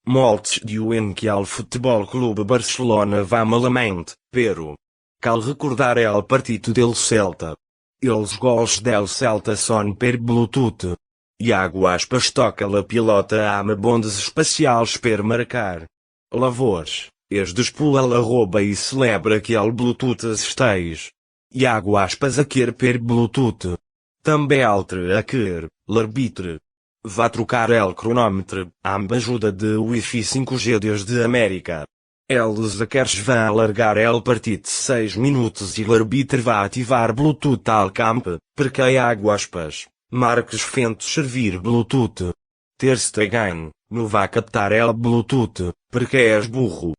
Moltes de en que al Futebol Clube Barcelona va malamente, pero cal recordar el partito del Celta. Els gols del Celta són per Bluetooth. Iago Aspas toca la pilota amb bondes especials per marcar. Lavors, és despula la roupa e celebra que el Bluetooth esteja. Iago Aspas a quer per Bluetooth. També altre a quer, l'arbitre va trocar el cronòmetre, amb ajuda de Wi-Fi 5G desde Amèrica. Els aquers va alargar el partit 6 minutos e l'arbitre va ativar Bluetooth al camp, perquè Iago Aspas, Marques fent servir Bluetooth. Ter Stegen, no va captar el Bluetooth, perquè és burro.